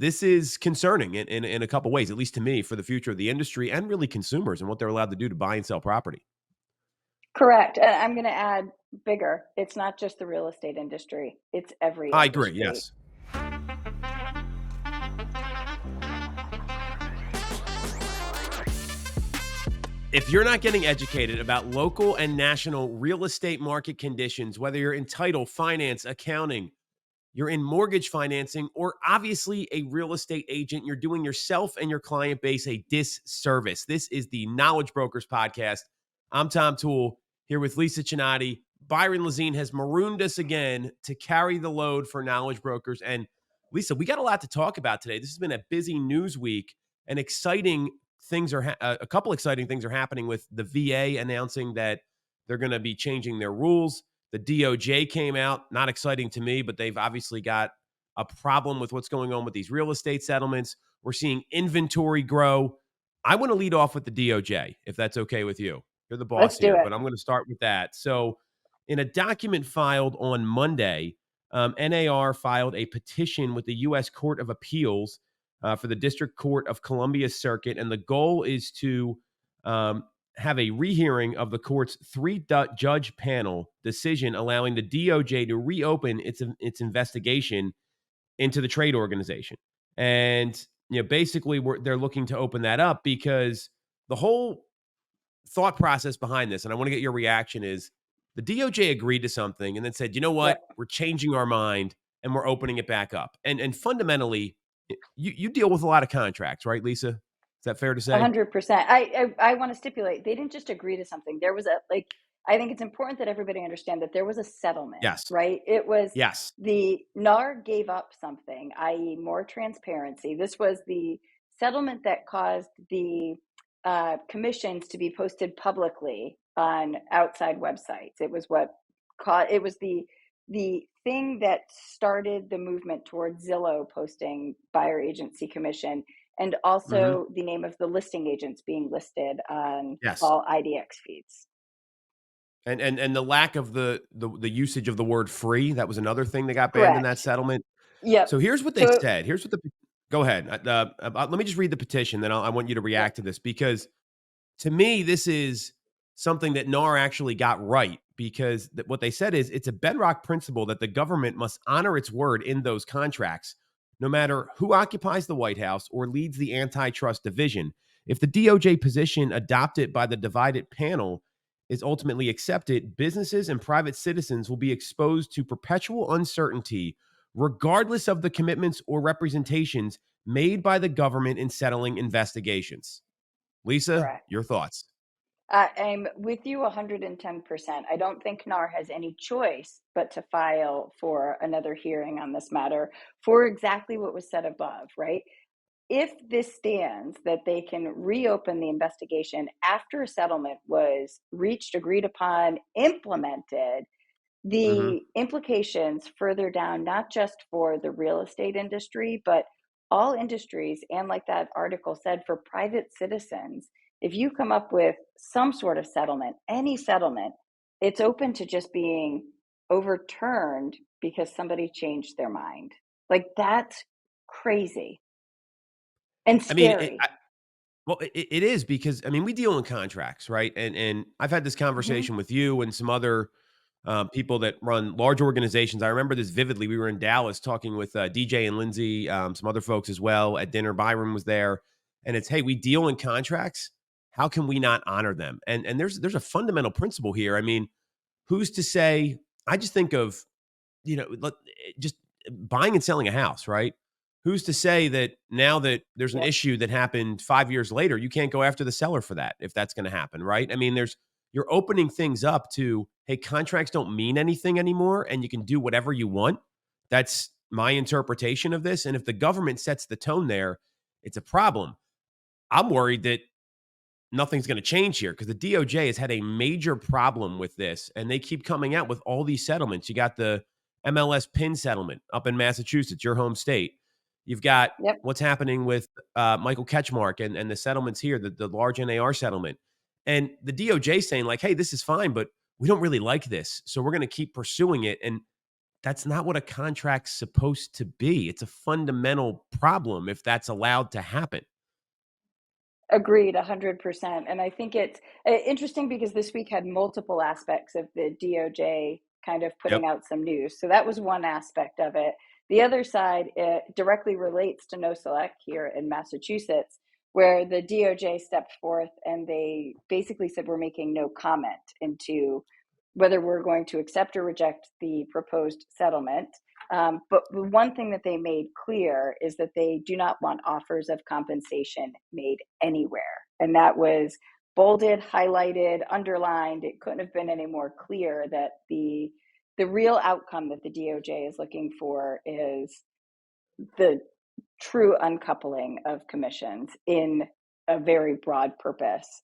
this is concerning in a couple ways, at least to me, for the future of the industry and really consumers and what they're allowed to do to buy and sell property. Correct, and I'm gonna add bigger. It's not just the real estate industry, it's every I agree. industry. Yes. If you're not getting educated about local and national real estate market conditions, whether you're in title, finance, accounting, you're in mortgage financing, or obviously a real estate agent, you're doing yourself and your client base a disservice. This is the Knowledge Brokers Podcast. I'm Tom Toole here with Lisa Chinatti. Byron Lazine has marooned us again to carry the load for Knowledge Brokers. And Lisa, we got a lot to talk about today. This has been a busy news week and exciting things are a couple exciting things are happening with the VA announcing that they're going to be changing their rules. The DOJ came out, not exciting to me, but they've obviously got a problem with what's going on with these real estate settlements. We're seeing inventory grow. I want to lead off with the DOJ, if that's okay with you. You're the boss Let's do here, it. but I'm going to start with that. So, in a document filed on Monday, NAR filed a petition with the U.S. Court of Appeals for the District Court of Columbia Circuit, and the goal is to have a rehearing of the court's three-judge panel decision allowing the DOJ to reopen its investigation into the trade organization. And basically, they're looking to open that up because the whole thought process behind this, and I want to get your reaction, is the DOJ agreed to something and then said, you know what, Yep, we're changing our mind and we're opening it back up. And fundamentally, you deal with a lot of contracts, right, Lisa? Is that fair to say? 100%. I wanna stipulate, they didn't just agree to something. There was a like, I think it's important that everybody understand that there was a settlement, Yes. right? It was Yes. the NAR gave up something, i.e., more transparency. This was the settlement that caused the, commissions to be posted publicly on outside websites. It was what it was the thing that started the movement towards Zillow posting buyer agency commission, and Hmm. also the name of the listing agents being listed on Yes. all IDX feeds. And the lack of the usage of the word free, that was another thing that got banned in that Correct. settlement. Yep. So here's what they So said. Here's what the Go ahead. Let me just read the petition, then I want you to yep. react to this because to me, this is something that NAR actually got right because what they said is it's a bedrock principle that the government must honor its word in those contracts, no matter who occupies the White House or leads the antitrust division. If the DOJ position adopted by the divided panel is ultimately accepted, businesses and private citizens will be exposed to perpetual uncertainty, regardless of the commitments or representations made by the government in settling investigations. Lisa, Correct. your thoughts? I'm with you 110%. I don't think NAR has any choice but to file for another hearing on this matter for exactly what was said above, right? If this stands, that they can reopen the investigation after a settlement was reached, agreed upon, implemented, Mhm. the implications further down, not just for the real estate industry, but all industries, and like that article said, for private citizens, if you come up with some sort of settlement, any settlement, it's open to just being overturned because somebody changed their mind. Like, that's crazy and I mean, scary. it is because I mean we deal in contracts, right? And I've had this Mhm. conversation with you and some other people that run large organizations. I remember this vividly. We were in Dallas talking with DJ and Lindsay, some other folks as well at dinner. Byron was there, and it's hey, we deal in contracts. How can we not honor them? And there's a fundamental principle here. I mean, who's to say? I just think of just buying and selling a house, right? Who's to say that now that there's an Yep. issue that happened 5 years later, you can't go after the seller for that if that's going to happen, right? I mean, you're opening things up to, hey, contracts don't mean anything anymore and you can do whatever you want. That's my interpretation of this. And if the government sets the tone there, it's a problem. I'm worried that nothing's going to change here because the DOJ has had a major problem with this and they keep coming out with all these settlements. You got the MLS PIN settlement up in Massachusetts, your home state. You've got Yep. what's happening with Michael Ketchmark and the settlements here, the large NAR settlement. And the DOJ saying, like, hey, this is fine, but we don't really like this. So we're going to keep pursuing it. And that's not what a contract's supposed to be. It's a fundamental problem if that's allowed to happen. Agreed, 100%. And I think it's interesting because this week had multiple aspects of the DOJ kind of putting Yep. out some news. So that was one aspect of it. The other side, it directly relates to No Select here in Massachusetts, where the DOJ stepped forth and they basically said we're making no comment into whether we're going to accept or reject the proposed settlement. But the one thing that they made clear is that they do not want offers of compensation made anywhere. And that was bolded, highlighted, underlined. It couldn't have been any more clear that the real outcome that the DOJ is looking for is the true uncoupling of commissions in a very broad purpose.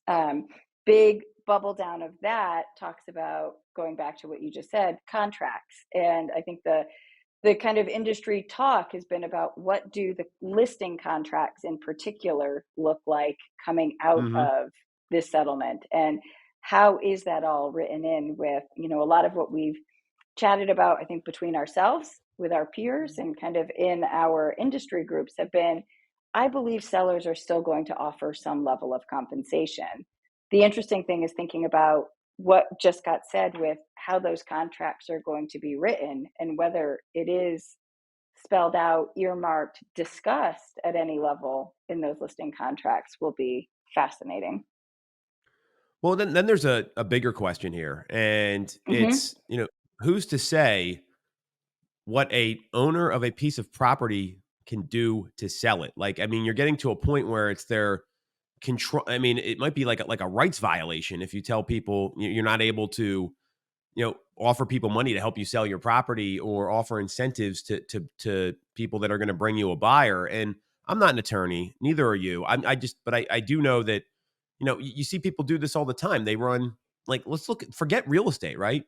Big bubble down of that talks about, going back to what you just said, contracts. And I think the kind of industry talk has been about what do the listing contracts in particular look like coming out Mhm. of this settlement, and how is that all written in with, a lot of what we've chatted about, I think, between ourselves, with our peers, and kind of in our industry groups have been, I believe sellers are still going to offer some level of compensation. The interesting thing is thinking about what just got said with how those contracts are going to be written and whether it is spelled out, earmarked, discussed at any level in those listing contracts will be fascinating. Well, then there's a bigger question here, and Hmm. it's, who's to say what a owner of a piece of property can do to sell it? Like, I mean, you're getting to a point where it's their control. I mean, it might be like a rights violation if you tell people you're not able to, offer people money to help you sell your property or offer incentives to people that are going to bring you a buyer. And I'm not an attorney, neither are you. But I do know that, you see people do this all the time. They run, like, forget real estate, right?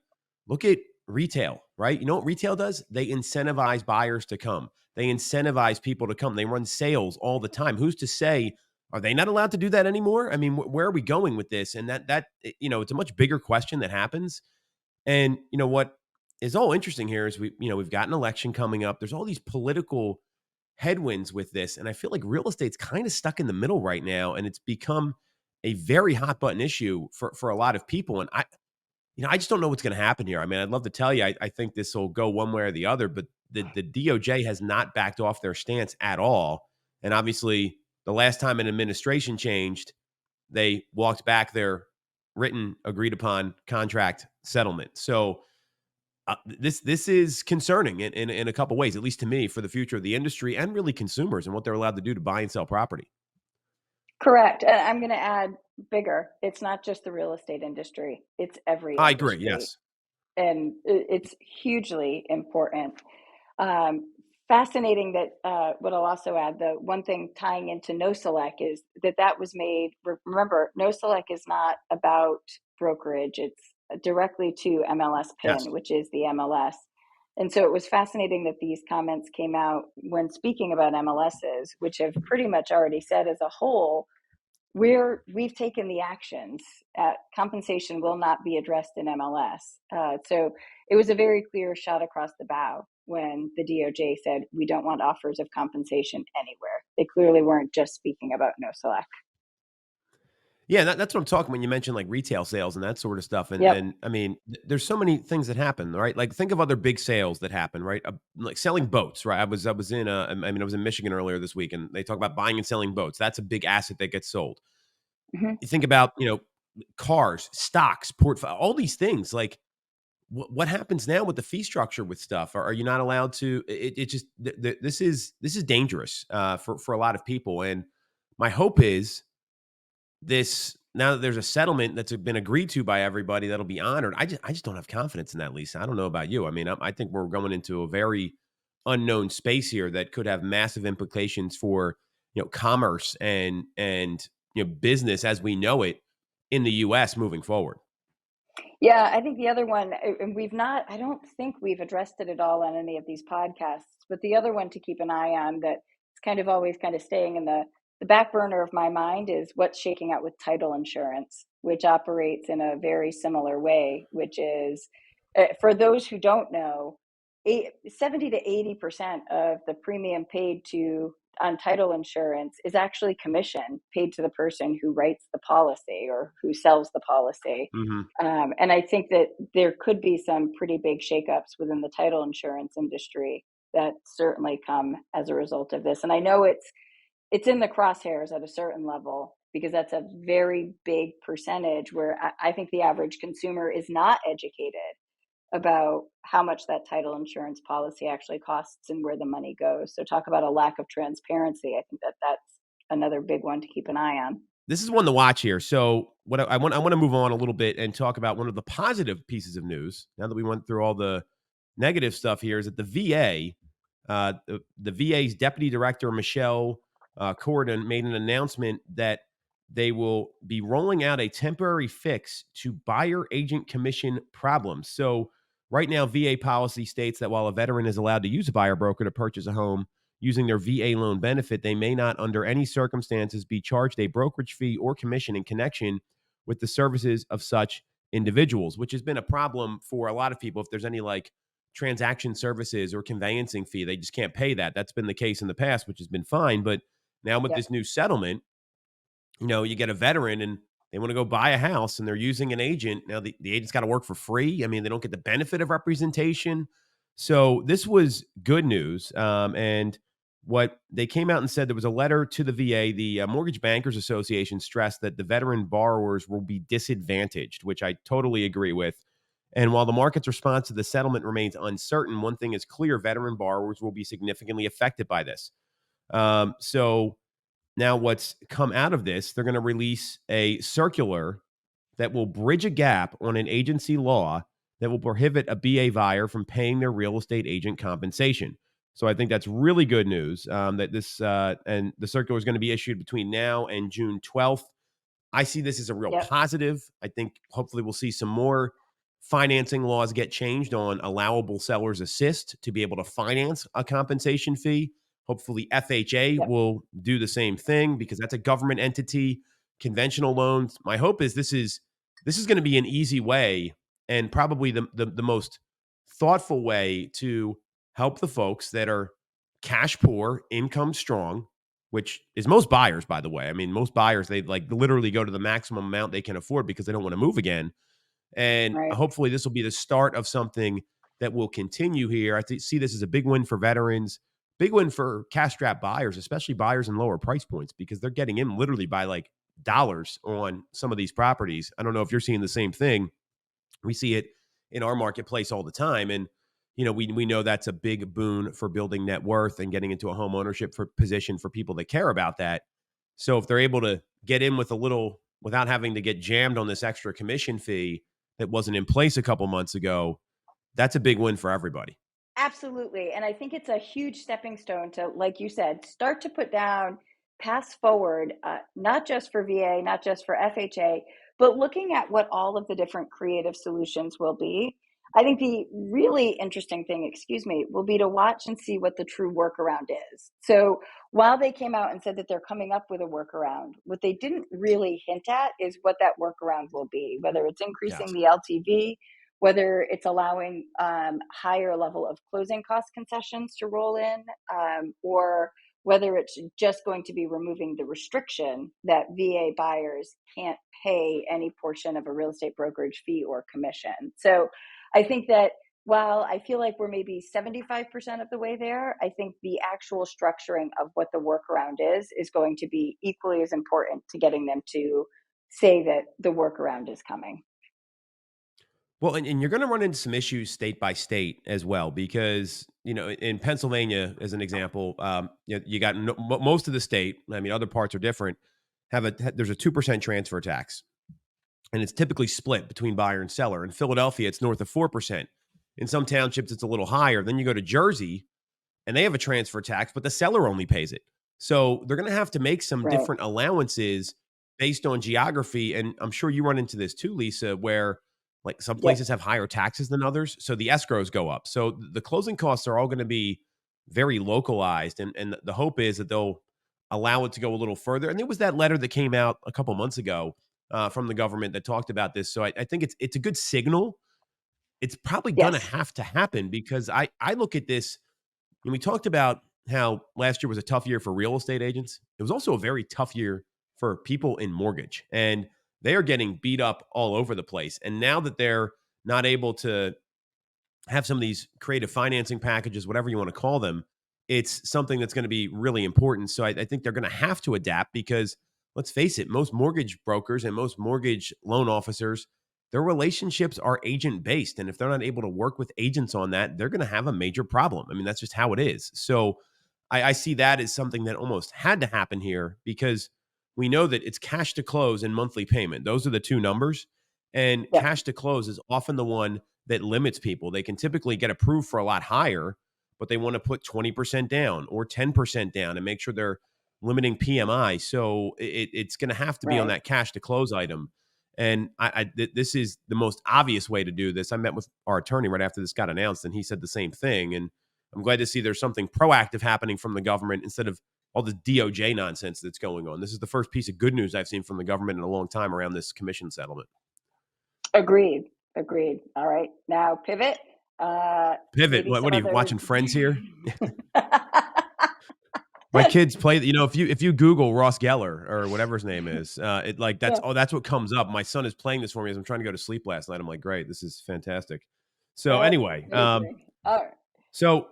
Look at retail, right? You know what retail does? They incentivize buyers to come. They incentivize people to come. They run sales all the time. Who's to say, are they not allowed to do that anymore? I mean, where are we going with this? And it's a much bigger question that happens. And what is all interesting here is we've got an election coming up. There's all these political headwinds with this, and I feel like real estate's kind of stuck in the middle right now, and it's become a very hot button issue for a lot of people. And I just don't know what's going to happen here. I mean, I'd love to tell you, I think this will go one way or the other, but the DOJ has not backed off their stance at all. And obviously, the last time an administration changed, they walked back their written, agreed upon contract settlement. So this is concerning in a couple ways, at least to me, for the future of the industry and really consumers and what they're allowed to do to buy and sell property. Correct. And I'm going to add bigger. It's not just the real estate industry, it's every I agree. industry. Yes. And it's hugely important. Fascinating that what I'll also add, the one thing tying into No Select is that was made. Remember, No Select is not about brokerage, it's directly to MLS Yes. PIN, which is the MLS. And so it was fascinating that these comments came out when speaking about MLSs, which have pretty much already said as a whole, we've taken the actions. Compensation will not be addressed in MLS. So it was a very clear shot across the bow when the DOJ said we don't want offers of compensation anywhere. They clearly weren't just speaking about No Select. Yeah, that's what I'm talking when you mention like retail sales and that sort of stuff. And Yep. and I mean, there's so many things that happen, right? Like think of other big sales that happen, right? Like selling boats, right? I was in Michigan earlier this week, and they talk about buying and selling boats. That's a big asset that gets sold. Hmm. You think about cars, stocks, portfolio, all these things. Like what happens now with the fee structure with stuff? Are you not allowed to? It just this is dangerous for a lot of people. And my hope is this, now that there's a settlement that's been agreed to by everybody that'll be honored. I just don't have confidence in that, Lisa. I don't know about you. I mean, I think we're going into a very unknown space here that could have massive implications for commerce and business as we know it in the U.S. moving forward. Yeah, I think the other one, and I don't think we've addressed it at all on any of these podcasts, but the other one to keep an eye on that it's kind of always kind of staying in the back burner of my mind is what's shaking out with title insurance, which operates in a very similar way, which is, for those who don't know, 70 to 80% of the premium paid to on title insurance is actually commission paid to the person who writes the policy or who sells the policy. Mhm. And I think that there could be some pretty big shakeups within the title insurance industry that certainly come as a result of this. And I know it's in the crosshairs at a certain level because that's a very big percentage where I think the average consumer is not educated about how much that title insurance policy actually costs and where the money goes. So talk about a lack of transparency. I think that that's another big one to keep an eye on. This is one to watch here. So what I want to move on a little bit and talk about one of the positive pieces of news. Now that we went through all the negative stuff here, is that the VA, the VA's deputy director Michelle Corden made an announcement that they will be rolling out a temporary fix to buyer agent commission problems. So right now, VA policy states that while a veteran is allowed to use a buyer broker to purchase a home using their VA loan benefit, they may not, under any circumstances, be charged a brokerage fee or commission in connection with the services of such individuals, which has been a problem for a lot of people. If there's any like transaction services or conveyancing fee, they just can't pay that. That's been the case in the past, which has been fine. But now with Yep. this new settlement, you get a veteran and they want to go buy a house and they're using an agent. Now the agent's got to work for free. I mean, they don't get the benefit of representation. So this was good news. And what they came out and said, there was a letter to the VA. The Mortgage Bankers Association stressed that the veteran borrowers will be disadvantaged, which I totally agree with. And while the market's response to the settlement remains uncertain, one thing is clear: veteran borrowers will be significantly affected by this. So now, what's come out of this, they're going to release a circular that will bridge a gap on an agency law that will prohibit a BA buyer from paying their real estate agent compensation. So I think that's really good news that this and the circular is going to be issued between now and June 12th. I see this as a real Yep. positive. I think hopefully we'll see some more financing laws get changed on allowable sellers assist to be able to finance a compensation fee. Hopefully FHA Yep. will do the same thing because that's a government entity. Conventional loans. My hope is this is going to be an easy way and probably the most thoughtful way to help the folks that are cash poor, income strong, which is most buyers, by the way. I mean, most buyers, they like literally go to the maximum amount they can afford because they don't want to move again. And Right. hopefully this will be the start of something that will continue here. See this as a big win for veterans, big win for cash strapped buyers, especially buyers in lower price points, because they're getting in literally by like dollars on some of these properties. I don't know if you're seeing the same thing. We see it in our marketplace all the time. And, we know that's a big boon for building net worth and getting into a home ownership position for people that care about that. So if they're able to get in with a little without having to get jammed on this extra commission fee that wasn't in place a couple months ago, that's a big win for everybody. Absolutely. And I think it's a huge stepping stone to, like you said, start to put down, pass forward, not just for VA, not just for FHA, but looking at what all of the different creative solutions will be. I think the really interesting thing, excuse me, will be to watch and see what the true workaround is. So while they came out and said that they're coming up with a workaround, what they didn't really hint at is what that workaround will be, whether it's increasing Yes. the LTV, whether it's allowing higher level of closing cost concessions to roll in, or whether it's just going to be removing the restriction that VA buyers can't pay any portion of a real estate brokerage fee or commission. So I think that while I feel like we're maybe 75% of the way there, I think the actual structuring of what the workaround is going to be equally as important to getting them to say that the workaround is coming. Well, and you're going to run into some issues state by state as well, because in Pennsylvania, as an example, you got most of the state. I mean, other parts are different. There's a 2% transfer tax, and it's typically split between buyer and seller. In Philadelphia, it's north of 4%. In some townships, it's a little higher. Then you go to Jersey, and they have a transfer tax, but the seller only pays it. So they're going to have to make some Right. different allowances based on geography. And I'm sure you run into this too, Lisa, where like some Yep. places have higher taxes than others. So the escrows go up. So the closing costs are all going to be very localized. And the hope is that they'll allow it to go a little further. And there was that letter that came out a couple months ago from the government that talked about this. So I think it's a good signal. it's probably going Yes. to happen because I look at this and we talked about how last year was a tough year for real estate agents. It was also a very tough year for people in mortgage, and they are getting beat up all over the place. And now that they're not able to have some of these creative financing packages, whatever you want to call them, it's something that's going to be really important. So I think they're going to have to adapt because let's face it, most mortgage brokers and most mortgage loan officers, their relationships are agent based. And if they're not able to work with agents on that, they're going to have a major problem. I mean, that's just how it is. So I see that as something that almost had to happen here because we know that it's cash to close and monthly payment. Those are the two numbers. And Yep. cash to close is often the one that limits people. They can typically get approved for a lot higher, but they want to put 20% down or 10% down and make sure they're limiting PMI. So it's going to have to be on Right. that cash to close item. And this is the most obvious way to do this. I met with our attorney right after this got announced, and he said the same thing. And I'm glad to see there's something proactive happening from the government instead of all the DOJ nonsense that's going on. This is the first piece of good news I've seen from the government in a long time around this commission settlement. Agreed. Agreed. All right. Now pivot. Pivot. Maybe What some are you other. watching Friends here? My kids play. If you Google Ross Geller or whatever his name is, it like Yeah. that's what comes up. My son is playing this for me as I'm trying to go to sleep last night. I'm like, great, this is fantastic. So anyway, Amazing. All right. so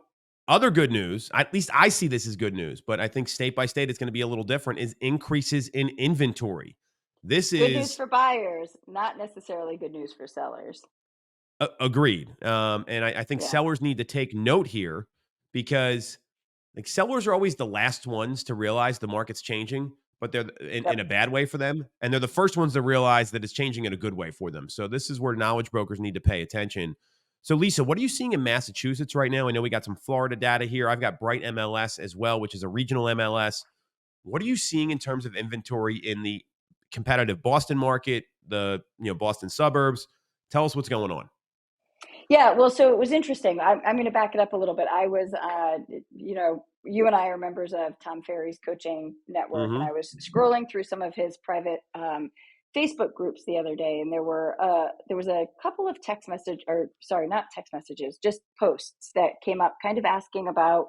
other good news, at least I see this as good news, but I think state by state it's going to be a little different. Is increases in inventory. This Good news is for buyers, not necessarily good news for sellers. agreed, and I think Yeah. sellers need to take note here because like sellers are always the last ones to realize the market's changing, but they're in a Yep. bad way for them. And they're the first ones to realize that it's changing in a good way for them. So this is where knowledge brokers need to pay attention. So Lisa, what are you seeing in Massachusetts right now? I know we got some Florida data here. I've got Bright MLS as well, which is a regional MLS. What are you seeing in terms of inventory in the competitive Boston market, the Boston suburbs? Tell us what's going on. Yeah, well, so it was interesting. I'm going to back it up a little bit. I was, you and I are members of Tom Ferry's coaching network, and Mm-hmm. I was scrolling through some of his private Facebook groups the other day, and there was a couple of text message, or sorry, not text messages, just posts that came up, kind of asking about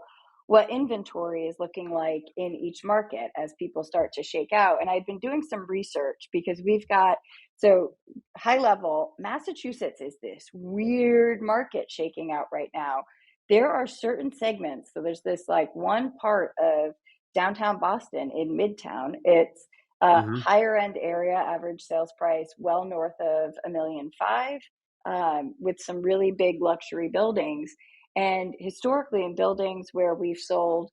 what inventory is looking like in each market as people start to shake out. And I'd been doing some research because we've got so high level, Massachusetts is this weird market shaking out right now. There are certain segments. So there's this like one part of downtown Boston in Midtown. It's a Mm-hmm. higher end area, average sales price well north of $1.5 million, with some really big luxury buildings. And historically, in buildings where we've sold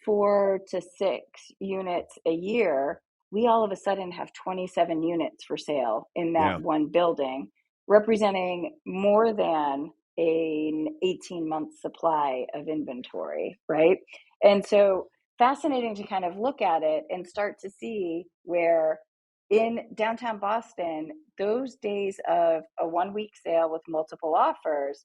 4 to 6 units a year, we all of a sudden have 27 units for sale in that Yeah. one building, representing more than an 18-month supply of inventory, right? And so fascinating to kind of look at it and start to see where in downtown Boston, those days of a 1 week sale with multiple offers,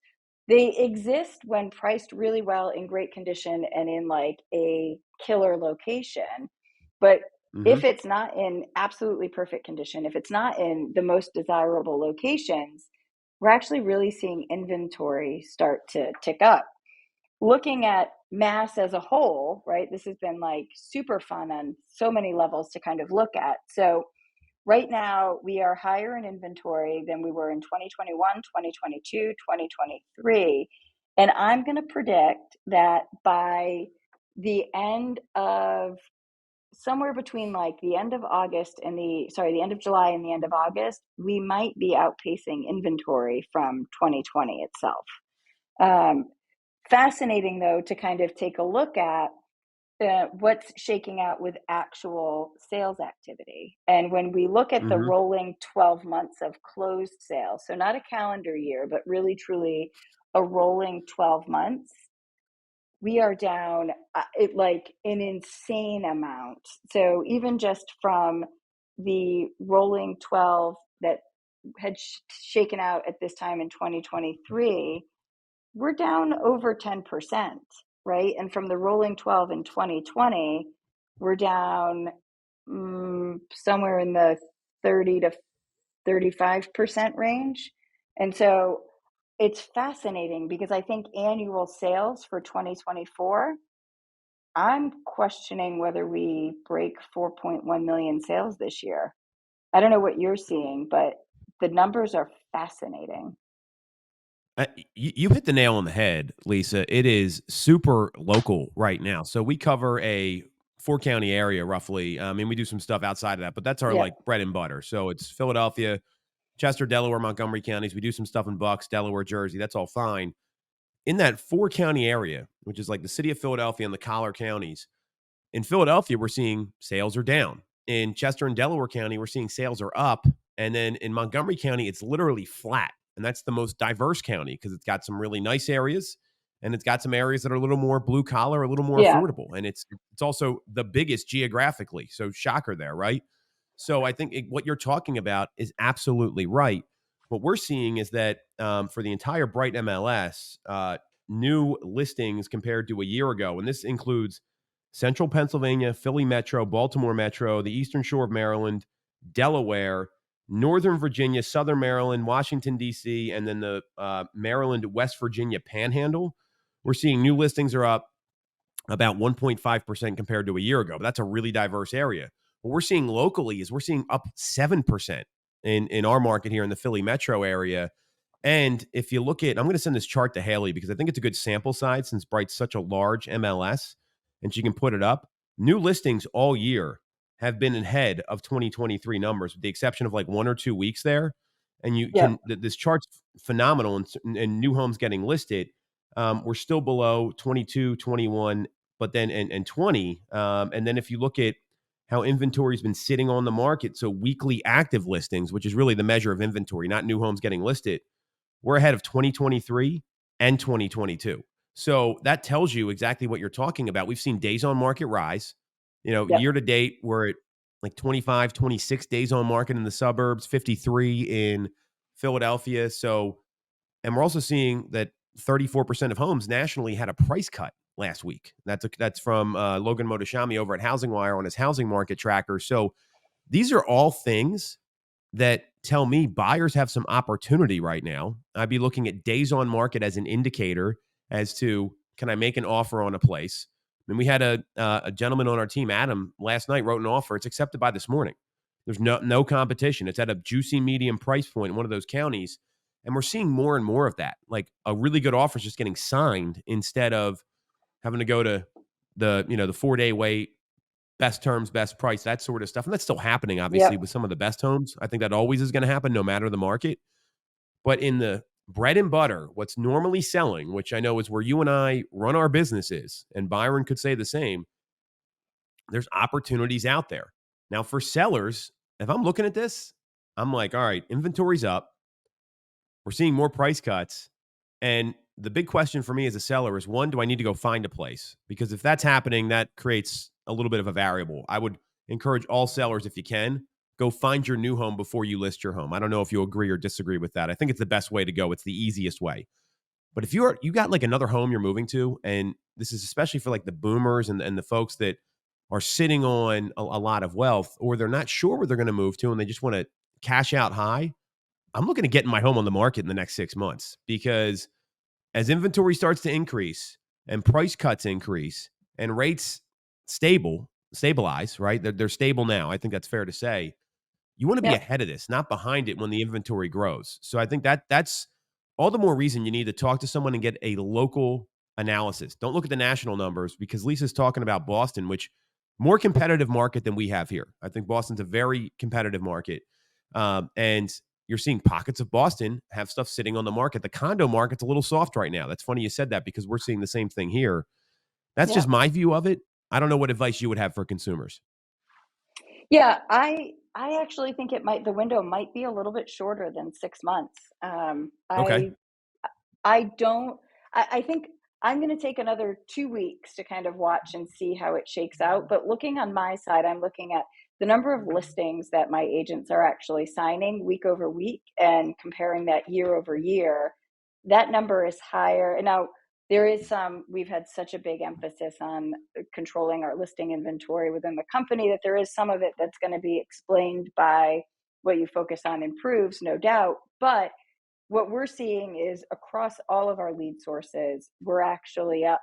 they exist when priced really well in great condition and in like a killer location. But Mm-hmm. if it's not in absolutely perfect condition, if it's not in the most desirable locations, we're actually really seeing inventory start to tick up. Looking at mass as a whole, right? This has been like super fun on so many levels to kind of look at. So right now, we are higher in inventory than we were in 2021, 2022, 2023. And I'm going to predict that by the end of somewhere between like the end of August and the end of July and the end of August, we might be outpacing inventory from 2020 itself. Um, Fascinating though to kind of take a look at what's shaking out with actual sales activity. And when we look at the Mm-hmm. rolling 12 months of closed sales, so not a calendar year, but really truly a rolling 12 months, we are down like an insane amount. So even just from the rolling 12 that had shaken out at this time in 2023, we're down over 10%, right? And from the rolling 12 in 2020, we're down somewhere in the 30 to 35% range. And so It's fascinating because I think annual sales for 2024, I'm questioning whether we break 4.1 million sales this year. I don't know what you're seeing, but the numbers are fascinating. You hit the nail on the head, Lisa. It is super local right now. So we cover a four-county area roughly. I mean, we do some stuff outside of that, but that's our Yeah, like bread and butter. So it's Philadelphia, Chester, Delaware, Montgomery counties. We do some stuff in Bucks, Delaware, Jersey. That's all fine. In that four-county area, which is like the city of Philadelphia and the collar counties, in Philadelphia, we're seeing sales are down. In Chester and Delaware County, we're seeing sales are up. And then in Montgomery County, it's literally flat. And that's the most diverse county because it's got some really nice areas and it's got some areas that are a little more blue collar, a little more yeah, affordable. And it's also the biggest geographically. So shocker there, right? So I think what you're talking about is absolutely right. What we're seeing is that for the entire Bright MLS, new listings compared to a year ago, and this includes Central Pennsylvania, Philly Metro, Baltimore Metro, the Eastern Shore of Maryland, Delaware, Northern Virginia, Southern Maryland, Washington, D.C., and then the Maryland, West Virginia panhandle. We're seeing new listings are up about 1.5% compared to a year ago. But that's a really diverse area. What we're seeing locally is we're seeing up 7% in our market here in the Philly metro area. And if you look at, I'm going to send this chart to Haley because I think it's a good sample size since Bright's such a large MLS and she can put it up. New listings all year have been ahead of 2023 numbers, with the exception of like 1 or 2 weeks there. And you yeah, can, this chart's phenomenal and new homes getting listed. We're still below 22, 21, but then and 20. And then if you look at how inventory's been sitting on the market, so weekly active listings, which is really the measure of inventory, not new homes getting listed, we're ahead of 2023 and 2022. So that tells you exactly what you're talking about. We've seen days on market rise. yeah, Year to date, we're at like 25, 26 days on market in the suburbs, 53 in Philadelphia. So, and we're also seeing that 34% of homes nationally had a price cut last week. That's from Logan Motoshami over at Housing Wire on his housing market tracker. So these are all things that tell me buyers have some opportunity right now. I'd be looking at days on market as an indicator as to can I make an offer on a place. I mean, we had a gentleman on our team, Adam, last night wrote an offer. It's accepted by this morning. There's no competition. It's at a juicy medium price point in one of those counties, and we're seeing more and more of that. Like a really good offer is just getting signed instead of having to go to the 4 day wait, best terms, best price, that sort of stuff. And that's still happening, obviously, yep, with some of the best homes. I think that always is going to happen no matter the market. But in the bread and butter, what's normally selling, which I know is where you and I run our businesses, and Byron could say the same, there's opportunities out there. Now, for sellers, if I'm looking at this, I'm like, all right, inventory's up. We're seeing more price cuts. And the big question for me as a seller is one, do I need to go find a place? Because if that's happening, that creates a little bit of a variable. I would encourage all sellers, if you can, go find your new home before you list your home. I don't know if you agree or disagree with that. I think it's the best way to go. It's the easiest way. But if you got like another home you're moving to, and this is especially for like the boomers and the folks that are sitting on a lot of wealth, or they're not sure where they're going to move to and they just want to cash out high, I'm looking at getting my home on the market in the next 6 months because as inventory starts to increase and price cuts increase and rates stabilize, right? They're stable now. I think that's fair to say. You want to be yep. ahead of this, not behind it when the inventory grows. So I think that's all the more reason you need to talk to someone and get a local analysis. Don't look at the national numbers because Lisa's talking about Boston, which more competitive market than we have here. I think Boston's a very competitive market. And you're seeing pockets of Boston have stuff sitting on the market. The condo market's a little soft right now. That's funny you said that because we're seeing the same thing here. That's Yeah. just my view of it. I don't know what advice you would have for consumers. Yeah, I actually think the window might be a little bit shorter than 6 months. Okay. I don't I think I'm gonna take another 2 weeks to kind of watch and see how it shakes out, but looking on my side, I'm looking at the number of listings that my agents are actually signing week over week and comparing that year over year. That number is higher. And now there is we've had such a big emphasis on controlling our listing inventory within the company that there is some of it that's gonna be explained by what you focus on improves, no doubt, but what we're seeing is across all of our lead sources, we're actually up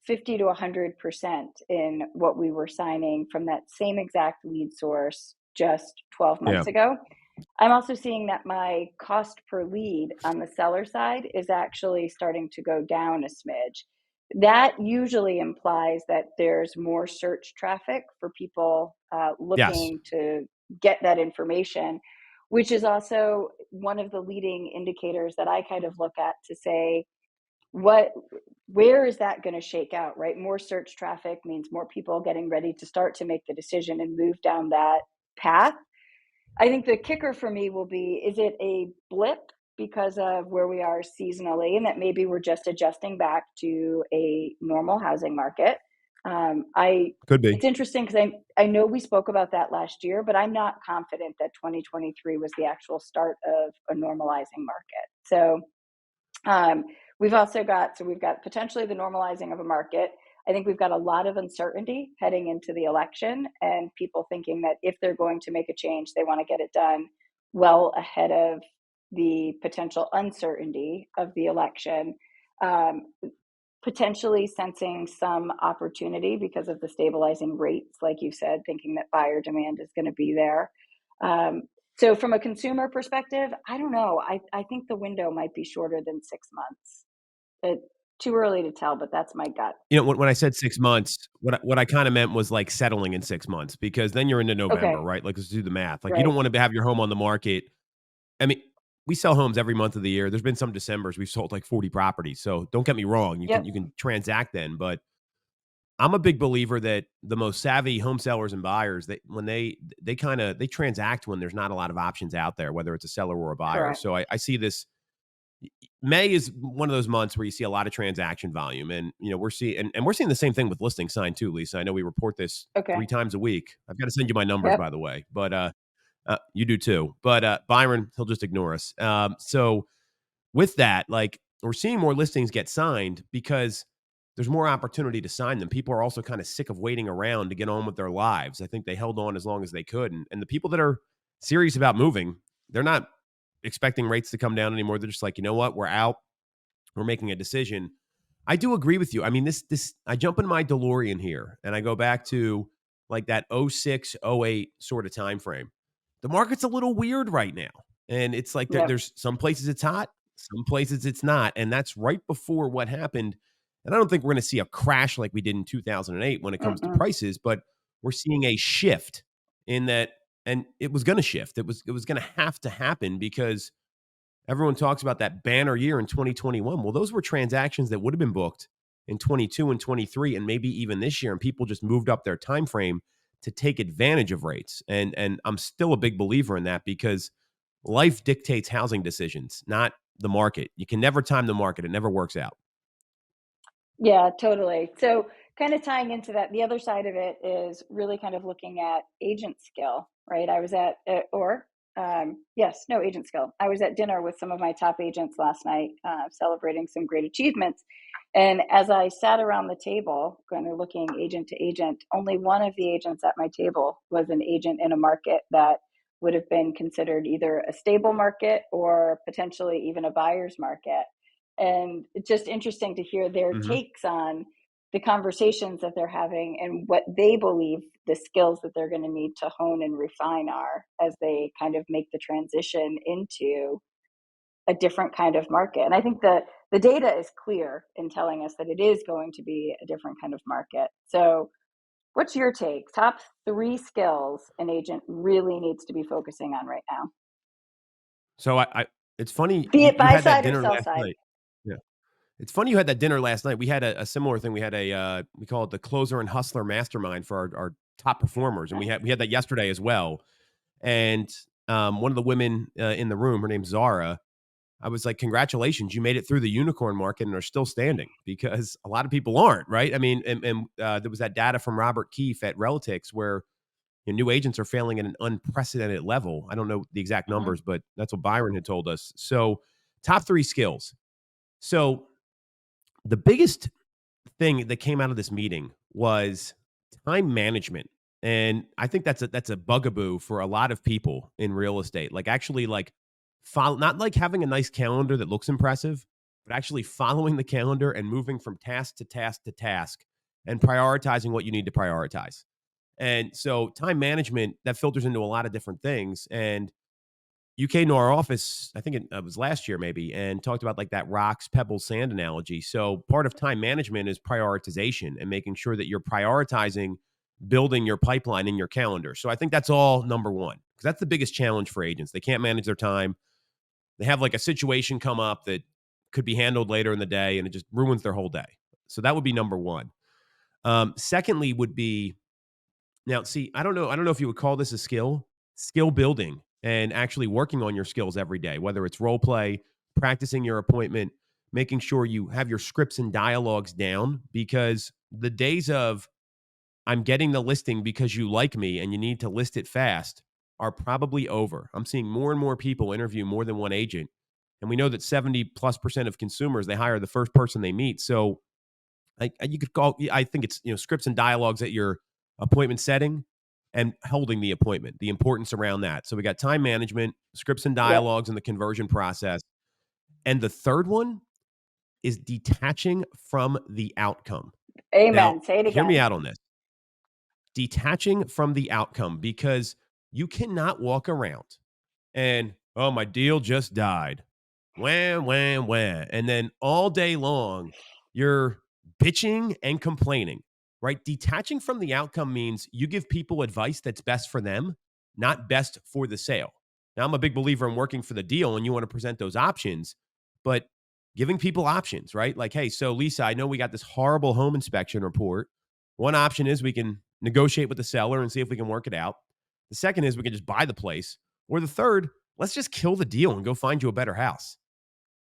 50 to 100% in what we were signing from that same exact lead source just 12 Yeah. months ago. I'm also seeing that my cost per lead on the seller side is actually starting to go down a smidge. That usually implies that there's more search traffic for people Yes. looking to get that information, which is also one of the leading indicators that I kind of look at to say, what where is that going to shake out, right? More search traffic means more people getting ready to start to make the decision and move down that path. I think the kicker for me will be, is it a blip because of where we are seasonally, and that maybe we're just adjusting back to a normal housing market? I Could be. It's interesting because I know we spoke about that last year, but I'm not confident that 2023 was the actual start of a normalizing market. So um, we've got potentially the normalizing of a market. I think we've got a lot of uncertainty heading into the election, and people thinking that if they're going to make a change, they want to get it done well ahead of the potential uncertainty of the election. Um, Potentially sensing some opportunity because of the stabilizing rates, like you said, thinking that buyer demand is going to be there. Um, so, from a consumer perspective, I don't know. I think the window might be shorter than 6 months. It, Too early to tell, but that's my gut. When I said 6 months, what I kinda meant was, like, settling in 6 months because then you're into November, Okay. right? Like, let's do the math. Like, you don't Right. wanna have your home on the market. I mean, we sell homes every month of the year. There's been some Decembers we've sold, like, 40 properties, so don't get me wrong, Yep. you can transact then, but I'm a big believer that the most savvy home sellers and buyers, they kinda they transact when there's not a lot of options out there, whether it's a seller or a buyer. Correct. So I see this. May is one of those months where you see a lot of transaction volume, and we're seeing the same thing with listing sign too, Lisa. I know we report this Okay. 3 times a week. I've got to send you my numbers, Yep. by the way, but you do too. But Byron, he'll just ignore us. So with that, like we're seeing more listings get signed because there's more opportunity to sign them. People are also kind of sick of waiting around to get on with their lives. I think they held on as long as they could. And the people that are serious about moving, they're not expecting rates to come down anymore. They're just like, you know what? We're out. We're making a decision. I do agree with you. I mean, this I jump in my DeLorean here and I go back to like that '06, '08 sort of time frame. The market's a little weird right now. And it's like Yep. there's some places it's hot, some places it's not. And that's right before what happened. And I don't think we're going to see a crash like we did in 2008 when it comes to Mm-mm. prices, but we're seeing a shift in that. And it was going to shift. It was going to have to happen because everyone talks about that banner year in 2021. Well, those were transactions that would have been booked in 22 and 23 and maybe even this year, and people just moved up their time frame to take advantage of rates. And I'm still a big believer in that because life dictates housing decisions, not the market. You can never time the market. It never works out. Yeah, totally. So, kind of tying into that, the other side of it is really kind of looking at agent skill, right? I was at, or yes, no, agent skill. I was at dinner with some of my top agents last night, celebrating some great achievements. And as I sat around the table, kind of looking agent to agent, only one of the agents at my table was an agent in a market that would have been considered either a stable market or potentially even a buyer's market. And it's just interesting to hear their Hmm. takes on the conversations that they're having and what they believe the skills that they're going to need to hone and refine are as they kind of make the transition into a different kind of market. And I think that the data is clear in telling us that it is going to be a different kind of market. So, what's your take? Top three skills an agent really needs to be focusing on right now, So it's funny be it you buy had that side or dinner sell last side. night. Yeah. It's funny you had that dinner last night. We had a similar thing. We had we call it the closer and hustler mastermind for our top performers. And Nice. we had that yesterday as well. And one of the women in the room, her name's Zara. I was like, congratulations, you made it through the unicorn market and are still standing because a lot of people aren't, right? I mean, and there was that data from Robert Keefe at Relatics where new agents are failing at an unprecedented level. I don't know the exact Mhm. numbers, but that's what Byron had told us. So, top three skills. So, the biggest thing that came out of this meeting was time management. And I think that's a bugaboo for a lot of people in real estate. Like actually like Follow, not like having a nice calendar that looks impressive, but actually following the calendar and moving from task to task to task and prioritizing what you need to prioritize. And so time management, that filters into a lot of different things. And you came to our office, I think it was last year maybe, and talked about like that rocks, pebbles, sand analogy. So part of time management is prioritization and making sure that you're prioritizing building your pipeline in your calendar. So I think that's all number one, because that's the biggest challenge for agents. They can't manage their time. They have like a situation come up that could be handled later in the day and it just ruins their whole day. So that would be number one. Secondly, would be, now, see, I don't know if you would call this a skill building and actually working on your skills every day, whether it's role play, practicing your appointment, making sure you have your scripts and dialogues down, because the days of I'm getting the listing because you like me and you need to list it fast are probably over. I'm seeing more and more people interview more than one agent. And we know that 70+% of consumers, they hire the first person they meet. So you could call, I think it's, scripts and dialogues at your appointment setting and holding the appointment, the importance around that. So we got time management, scripts and Yep. dialogues, and the conversion process. And the third one is detaching from the outcome. Now, Amen. Say it hear me again. out on this. Detaching from the outcome, because you cannot walk around and, oh, my deal just died. Wham, wham, wham. And then all day long, you're bitching and complaining, right? Detaching from the outcome means you give people advice that's best for them, not best for the sale. Now, I'm a big believer in working for the deal and you want to present those options, but giving people options, right? Like, hey, so Lisa, I know we got this horrible home inspection report. One option is we can negotiate with the seller and see if we can work it out. The second is we can just buy the place. Or the third, let's just kill the deal and go find you a better house.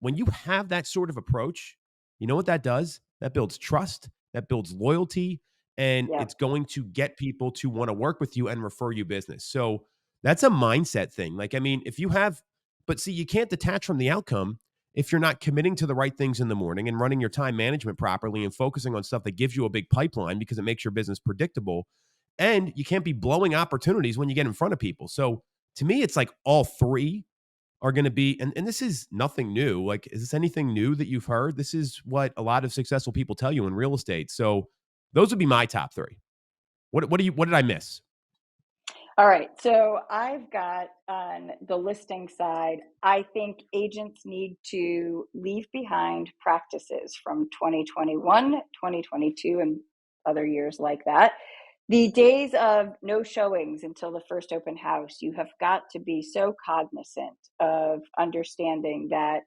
When you have that sort of approach, you know what that does? That builds trust, that builds loyalty, and Yep. it's going to get people to want to work with you and refer you business. So that's a mindset thing. Like, I mean, if you have, but see, you can't detach from the outcome if you're not committing to the right things in the morning and running your time management properly and focusing on stuff that gives you a big pipeline, because it makes your business predictable. And you can't be blowing opportunities when you get in front of people. So to me, it's like all three are going to be, and this is nothing new. Like, is this anything new that you've heard? This is what a lot of successful people tell you in real estate. So those would be my top three. What did I miss? All right. So I've got on the listing side, I think agents need to leave behind practices from 2021, 2022, and other years like that. The days of no showings until the first open house, you have got to be so cognizant of understanding that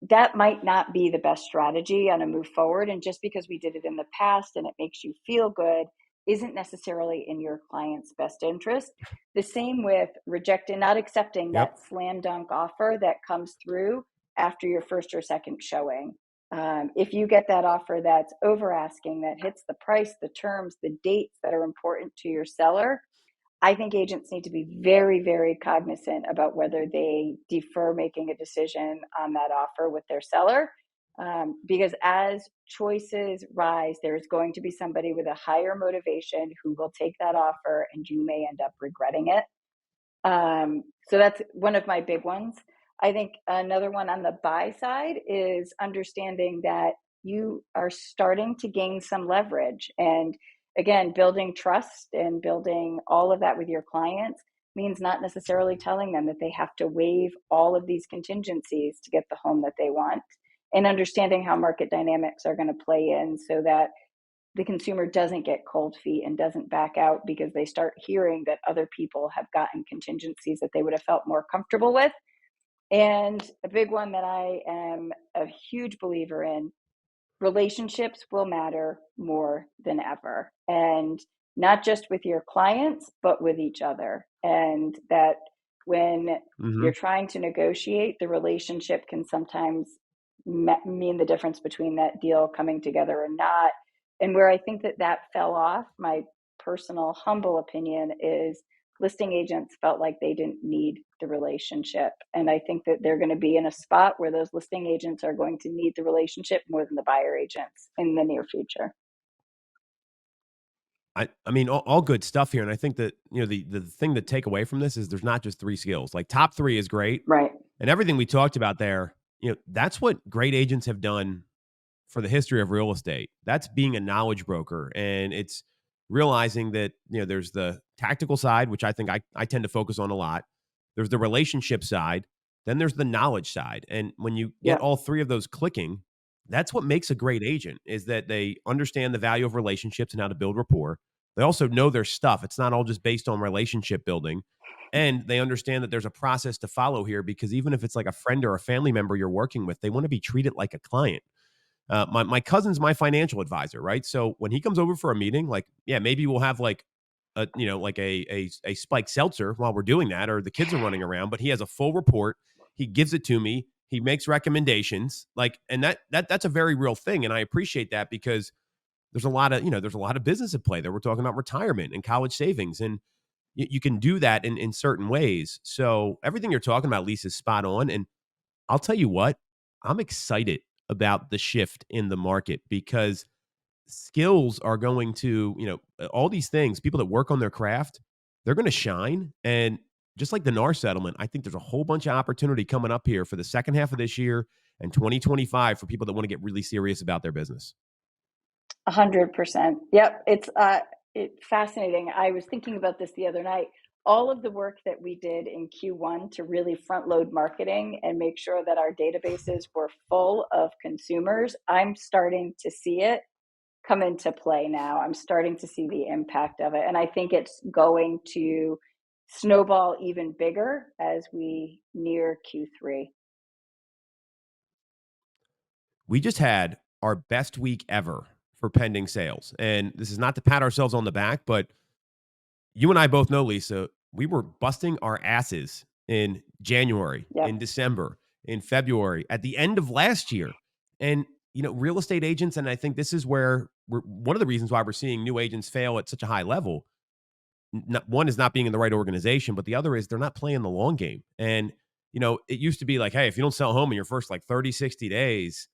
that might not be the best strategy on a move forward. And just because we did it in the past and it makes you feel good isn't necessarily in your client's best interest. The same with rejecting, not accepting Yep. that slam dunk offer that comes through after your first or second showing. If you get that offer that's over asking, that hits the price, the terms, the dates that are important to your seller, I think agents need to be very, very cognizant about whether they defer making a decision on that offer with their seller. Because as choices rise, there's going to be somebody with a higher motivation who will take that offer and you may end up regretting it. So that's one of my big ones. I think another one on the buy side is understanding that you are starting to gain some leverage. And again, building trust and building all of that with your clients means not necessarily telling them that they have to waive all of these contingencies to get the home that they want, and understanding how market dynamics are going to play in so that the consumer doesn't get cold feet and doesn't back out because they start hearing that other people have gotten contingencies that they would have felt more comfortable with. And a big one that I am a huge believer in, relationships will matter more than ever. And not just with your clients, but with each other. And that when Mm-hmm. you're trying to negotiate, the relationship can sometimes mean the difference between that deal coming together or not. And where I think that that fell off, my personal humble opinion is listing agents felt like they didn't need the relationship. And I think that they're going to be in a spot where those listing agents are going to need the relationship more than the buyer agents in the near future. I mean, all good stuff here. And I think that, the thing to take away from this is there's not just three skills. Like top three is great. Right. And everything we talked about there, that's what great agents have done for the history of real estate. That's being a knowledge broker. And it's realizing that, there's the tactical side, which I think I tend to focus on a lot. There's the relationship side. Then there's the knowledge side. And when you get Yep. all three of those clicking, that's what makes a great agent is that they understand the value of relationships and how to build rapport. They also know their stuff. It's not all just based on relationship building. And they understand that there's a process to follow here because even if it's like a friend or a family member you're working with, they want to be treated like a client. My cousin's my financial advisor, right? So when he comes over for a meeting, like, yeah, maybe we'll have like like a spiked seltzer while we're doing that, or the kids are running around, but he has a full report. He gives it to me. He makes recommendations, like, and that's a very real thing, and I appreciate that because there's a lot of business at play there. We're talking about retirement and college savings, and you can do that in certain ways. So everything you're talking about, Lisa, is spot on, and I'll tell you what, I'm excited about the shift in the market because skills are going to, all these things, people that work on their craft, they're going to shine. And just like the NAR settlement, I think there's a whole bunch of opportunity coming up here for the second half of this year and 2025 for people that want to get really serious about their business. 100%. Yep. It's fascinating. I was thinking about this the other night. All of the work that we did in Q1 to really front load marketing and make sure that our databases were full of consumers, I'm starting to see it come into play now. I'm starting to see the impact of it. And I think it's going to snowball even bigger as we near Q3. We just had our best week ever for pending sales. And this is not to pat ourselves on the back, but you and I both know, Lisa, we were busting our asses in January, in Yep. December, in February, at the end of last year. And, real estate agents, and I think this is where one of the reasons why we're seeing new agents fail at such a high level. One is not being in the right organization, but the other is they're not playing the long game. And, it used to be like, hey, if you don't sell a home in your first like 30, 60 days,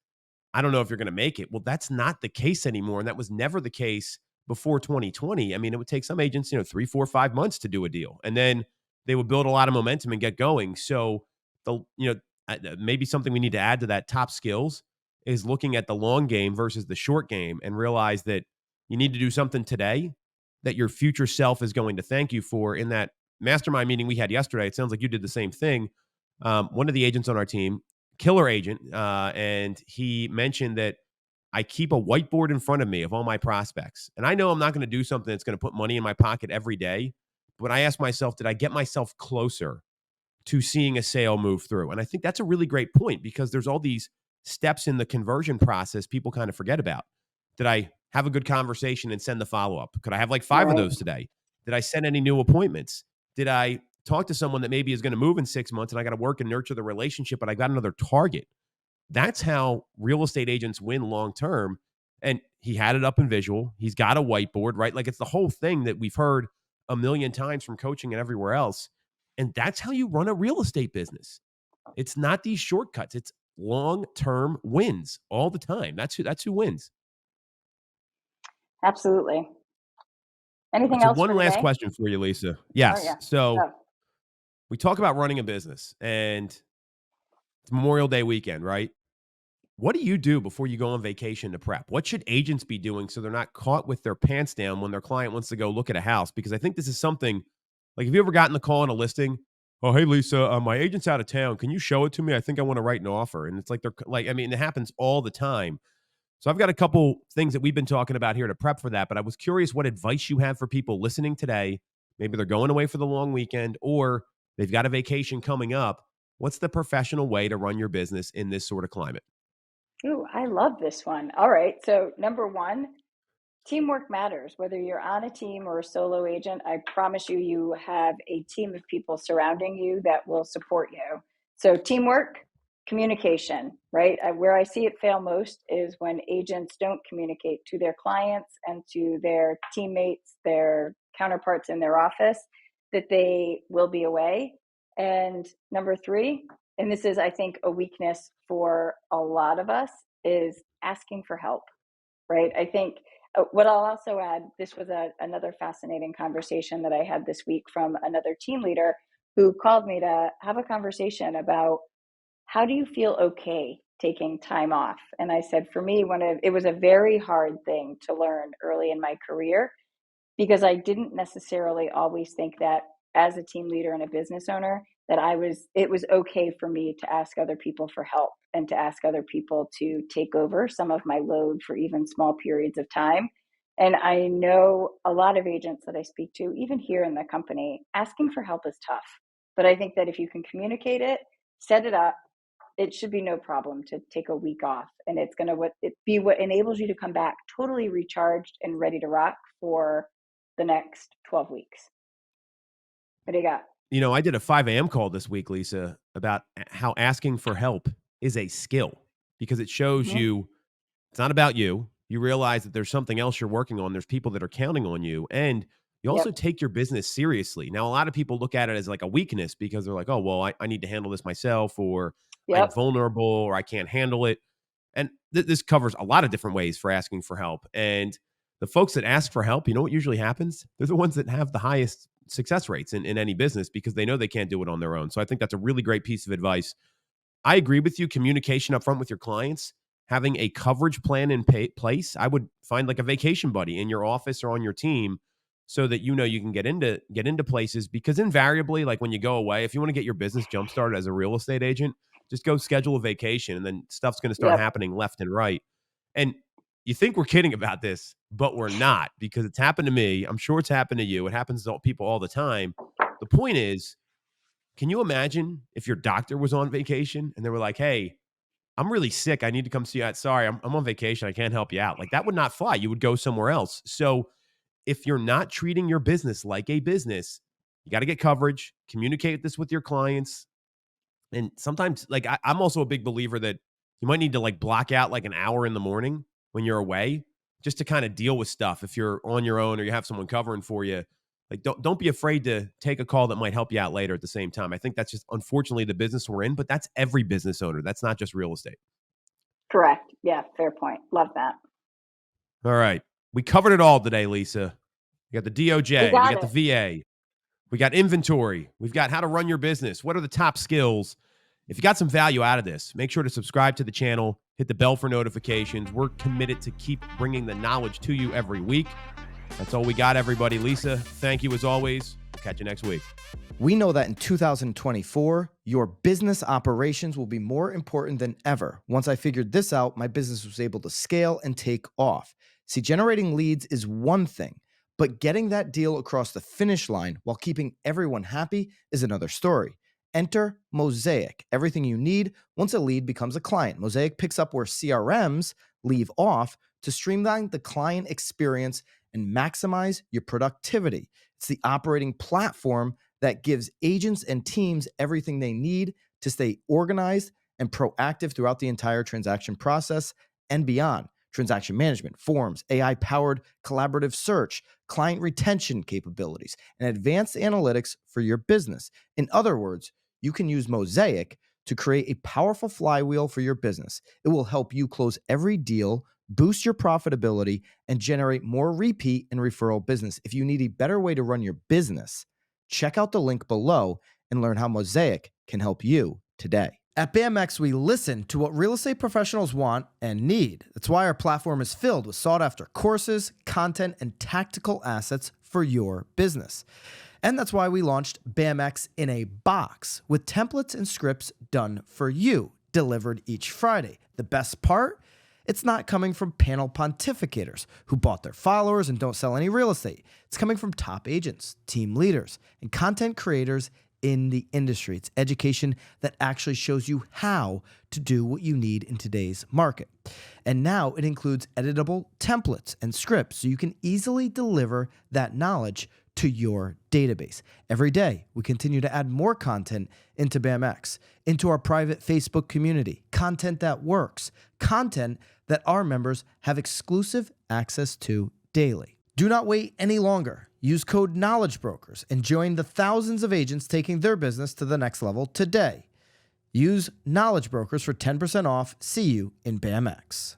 I don't know if you're going to make it. Well, that's not the case anymore. And that was never the case before 2020. I mean, it would take some agents, 3, 4, 5 months to do a deal. And then they would build a lot of momentum and get going. So maybe something we need to add to that top skills is looking at the long game versus the short game and realize that you need to do something today that your future self is going to thank you for. In that mastermind meeting we had yesterday, it sounds like you did the same thing. One of the agents on our team, killer agent, and he mentioned that I keep a whiteboard in front of me of all my prospects. And I know I'm not going to do something that's going to put money in my pocket every day, but I ask myself, did I get myself closer to seeing a sale move through? And I think that's a really great point because there's all these steps in the conversion process people kind of forget about. Did I have a good conversation and send the follow up? Could I have like 5 of Right. those today? Did I send any new appointments? Did I talk to someone that maybe is going to move in 6 months and I got to work and nurture the relationship, but I got another target? That's how real estate agents win long term. And he had it up in visual. He's got a whiteboard, right? Like it's the whole thing that we've heard a million times from coaching and everywhere else. And that's how you run a real estate business. It's not these shortcuts. It's long-term wins all the time. That's who wins. Absolutely. All right, Anything so else one for last today? question for you, Lisa. Oh, Yes. yeah. So Oh, we talk about running a business and it's Memorial Day weekend, right? What do you do before you go on vacation to prep? What should agents be doing so they're not caught with their pants down when their client wants to go look at a house? Because I think this is something like, have you ever gotten the call on a listing? Oh, hey, Lisa, my agent's out of town. Can you show it to me? I think I want to write an offer. And it's like, they're like, I mean, it happens all the time. So I've got a couple things that we've been talking about here to prep for that. But I was curious what advice you have for people listening today. Maybe they're going away for the long weekend or they've got a vacation coming up. What's the professional way to run your business in this sort of climate? ooh, I love this one. All right. So, number one, teamwork matters. Whether you're on a team or a solo agent, I promise you, you have a team of people surrounding you that will support you. So, teamwork, communication, right? Where I see it fail most is when agents don't communicate to their clients and to their teammates, their counterparts in their office, that they will be away. And number three, and this is, I think, a weakness for a lot of us, is asking for help, right? I think What I'll also add, this was another fascinating conversation that I had this week from another team leader who called me to have a conversation about how do you feel okay taking time off? And I said, for me, it was a very hard thing to learn early in my career because I didn't necessarily always think that as a team leader and a business owner that it was okay for me to ask other people for help and to ask other people to take over some of my load for even small periods of time. And I know a lot of agents that I speak to, even here in the company, asking for help is tough. But I think that if you can communicate it, set it up, it should be no problem to take a week off. And it's going to be what enables you to come back totally recharged and ready to rock for the next 12 weeks. What do you got? I did a 5 a.m. call this week, Lisa, about how asking for help is a skill because it shows Mhm. you it's not about you. You realize that there's something else you're working on. There's people that are counting on you. And you also Yep. take your business seriously. Now, a lot of people look at it as like a weakness because they're like, oh, well, I need to handle this myself, or I'm Yep. vulnerable, or I can't handle it. And this covers a lot of different ways for asking for help. And the folks that ask for help, you know what usually happens? They're the ones that have the highest success rates in any business because they know they can't do it on their own. So I think that's a really great piece of advice. I agree with you. Communication up front with your clients, having a coverage plan in place. I would find like a vacation buddy in your office or on your team so that you can get into places because invariably, like when you go away, if you want to get your business jump started as a real estate agent, just go schedule a vacation and then stuff's going to start Yep. happening left and right. And you think we're kidding about this, but we're not because it's happened to me. I'm sure it's happened to you. It happens to people all the time. The point is, can you imagine if your doctor was on vacation and they were like, hey, I'm really sick. I need to come see you. Sorry, I'm on vacation. I can't help you out. Like that would not fly. You would go somewhere else. So if you're not treating your business like a business, you got to get coverage, communicate this with your clients. And sometimes, like, I'm also a big believer that you might need to like block out like an hour in the morning when you're away just to kind of deal with stuff. If you're on your own or you have someone covering for you, like don't be afraid to take a call that might help you out later at the same time. I think that's just unfortunately the business we're in, but that's every business owner. That's not just real estate. Correct. Yeah. Fair point. Love that. All right. We covered it all today, Lisa. We got the We DOJ, we got got the it. VA, we got inventory, we've got how to run your business. What are the top skills? If you got some value out of this, make sure to subscribe to the channel, hit the bell for notifications. We're committed to keep bringing the knowledge to you every week. That's all we got, everybody. Lisa, thank you as always. We'll catch you next week. We know that in 2024, your business operations will be more important than ever. Once I figured this out, my business was able to scale and take off. See, generating leads is one thing, but getting that deal across the finish line while keeping everyone happy is another story. Enter Mosaic, everything you need once a lead becomes a client. Mosaic picks up where CRMs leave off to streamline the client experience and maximize your productivity. It's the operating platform that gives agents and teams everything they need to stay organized and proactive throughout the entire transaction process and beyond. Transaction management, forms, AI-powered collaborative search, client retention capabilities, and advanced analytics for your business. In other words, you can use Mosaic to create a powerful flywheel for your business. It will help you close every deal, boost your profitability, and generate more repeat and referral business. If you need a better way to run your business, check out the link below and learn how Mosaic can help you today. At BAMX, we listen to what real estate professionals want and need. That's why our platform is filled with sought-after courses, content, and tactical assets for your business. And that's why we launched BAMX in a box with templates and scripts done for you, delivered each Friday. The best part? It's not coming from panel pontificators who bought their followers and don't sell any real estate. It's coming from top agents, team leaders, and content creators in the industry. It's education that actually shows you how to do what you need in today's market. And now it includes editable templates and scripts so you can easily deliver that knowledge to your database. Every day, we continue to add more content into BAMX, into our private Facebook community, content that works, content that our members have exclusive access to daily. Do not wait any longer. Use code KNOWLEDGEBROKERS and join the thousands of agents taking their business to the next level today. Use Knowledge Brokers for 10% off. See you in BAMX.